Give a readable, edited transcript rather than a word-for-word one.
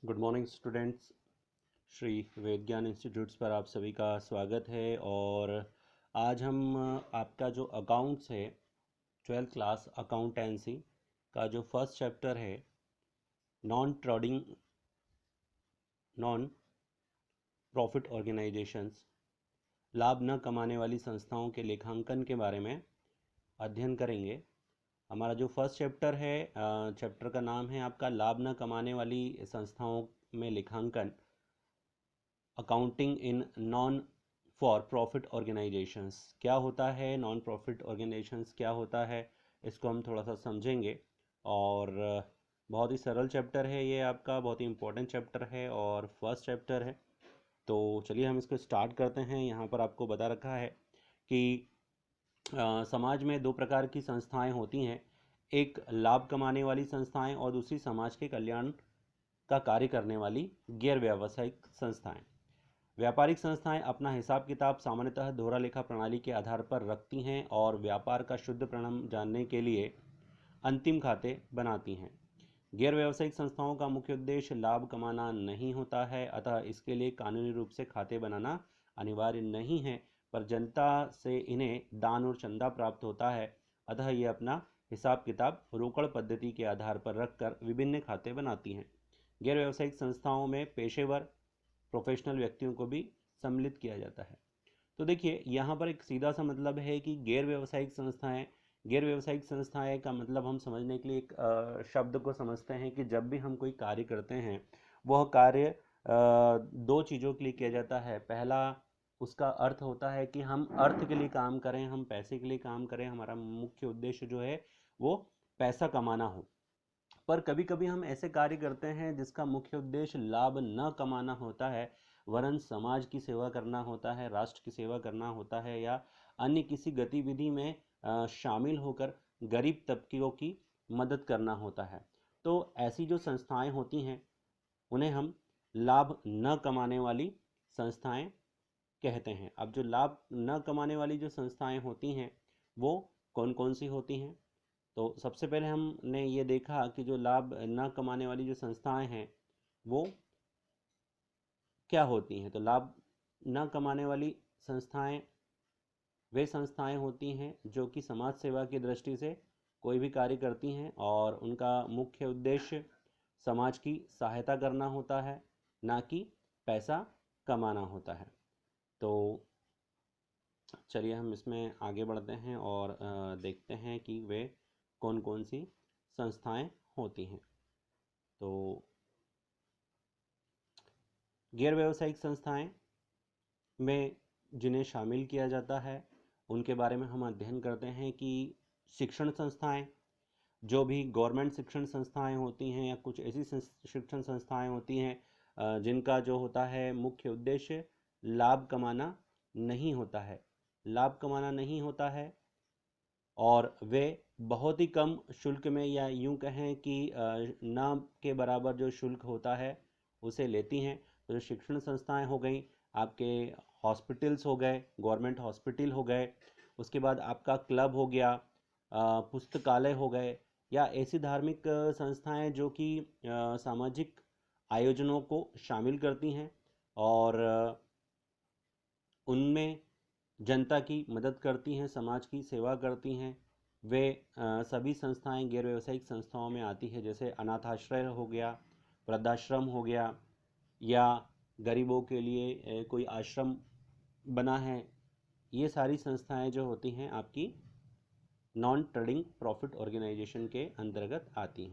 Good morning students. Shri Ved Gyan institutes पर आप सभी का स्वागत है। और आज हम आपका जो अकाउंट्स है 12th क्लास अकाउंटेंसी का जो फर्स्ट चैप्टर है नॉन प्रॉफिट ऑर्गेनाइजेशंस, लाभ न कमाने वाली संस्थाओं के लेखांकन के बारे में अध्ययन करेंगे। हमारा जो फर्स्ट चैप्टर है, चैप्टर का नाम है आपका लाभ न कमाने वाली संस्थाओं में लेखांकन, accounting in non for profit organisations. क्या होता है नॉन प्रॉफिट ऑर्गेनाइजेशंस, क्या होता है, इसको हम थोड़ा सा समझेंगे। और बहुत ही सरल चैप्टर है ये आपका, बहुत ही इम्पोर्टेंट चैप्टर है और फर्स्ट चैप्टर है। तो चलिए हम इसको स्टार्ट करते हैं। यहाँ पर आपको बता रखा है कि समाज में दो प्रकार की संस्थाएं होती हैं, एक लाभ कमाने वाली संस्थाएं और दूसरी समाज के कल्याण का कार्य करने वाली गैर व्यावसायिक संस्थाएं। व्यापारिक संस्थाएं अपना हिसाब किताब सामान्यतः दोहरा लेखा प्रणाली के आधार पर रखती हैं और व्यापार का शुद्ध परिणाम जानने के लिए अंतिम खाते बनाती हैं। गैर व्यावसायिक संस्थाओं का मुख्य उद्देश्य लाभ कमाना नहीं होता है, अतः इसके लिए कानूनी रूप से खाते बनाना अनिवार्य नहीं है, पर जनता से इन्हें दान और चंदा प्राप्त होता है, अतः ये अपना हिसाब किताब रोकड़ पद्धति के आधार पर रखकर विभिन्न खाते बनाती हैं। गैर व्यावसायिक संस्थाओं में पेशेवर प्रोफेशनल व्यक्तियों को भी सम्मिलित किया जाता है। तो देखिए यहाँ पर एक सीधा सा मतलब है कि गैर व्यावसायिक संस्थाएं का मतलब हम समझने के लिए एक शब्द को समझते हैं कि जब भी हम कोई कार्य करते हैं वह कार्य दो चीज़ों के लिए किया जाता है। पहला, उसका अर्थ होता है कि हम अर्थ के लिए काम करें, हम पैसे के लिए काम करें, हमारा मुख्य उद्देश्य जो है वो पैसा कमाना हो। पर कभी कभी हम ऐसे कार्य करते हैं जिसका मुख्य उद्देश्य लाभ न कमाना होता है, वरन समाज की सेवा करना होता है, राष्ट्र की सेवा करना होता है, या अन्य किसी गतिविधि में शामिल होकर गरीब तबकों की मदद करना होता है। तो ऐसी जो संस्थाएं होती हैं उन्हें हम लाभ न कमाने वाली संस्थाएं कहते हैं। अब जो लाभ न कमाने वाली जो संस्थाएं होती हैं वो कौन कौन सी होती हैं? तो सबसे पहले हमने ये देखा कि जो लाभ न कमाने वाली जो संस्थाएं हैं वो क्या होती हैं। तो लाभ न कमाने वाली संस्थाएं वे संस्थाएं होती हैं जो कि समाज सेवा की दृष्टि से कोई भी कार्य करती हैं और उनका मुख्य उद्देश्य समाज की सहायता करना होता है, ना कि पैसा कमाना होता है। तो चलिए हम इसमें आगे बढ़ते हैं और देखते हैं कि वे कौन कौन सी संस्थाएं होती हैं। तो गैर व्यावसायिक संस्थाएं में जिन्हें शामिल किया जाता है उनके बारे में हम अध्ययन करते हैं कि शिक्षण संस्थाएं, जो भी गवर्नमेंट शिक्षण संस्थाएं होती हैं या कुछ ऐसी शिक्षण संस्थाएं होती हैं जिनका जो होता है मुख्य उद्देश्य लाभ कमाना नहीं होता है, लाभ कमाना नहीं होता है और वे बहुत ही कम शुल्क में, या यूं कहें कि ना के बराबर जो शुल्क होता है उसे लेती हैं। तो जो शिक्षण संस्थाएं हो गई, आपके हॉस्पिटल्स हो गए, गवर्नमेंट हॉस्पिटल हो गए, उसके बाद आपका क्लब हो गया, पुस्तकालय हो गए, या ऐसी धार्मिक संस्थाएं जो कि सामाजिक आयोजनों को शामिल करती हैं और उनमें जनता की मदद करती हैं, समाज की सेवा करती हैं, वे सभी संस्थाएं गैर व्यावसायिक संस्थाओं में आती है। जैसे अनाथाश्रय हो गया, वृद्धाश्रम हो गया, या गरीबों के लिए कोई आश्रम बना है। ये सारी संस्थाएं जो होती हैं आपकी नॉन ट्रेडिंग प्रॉफिट ऑर्गेनाइजेशन के अंतर्गत आती हैं।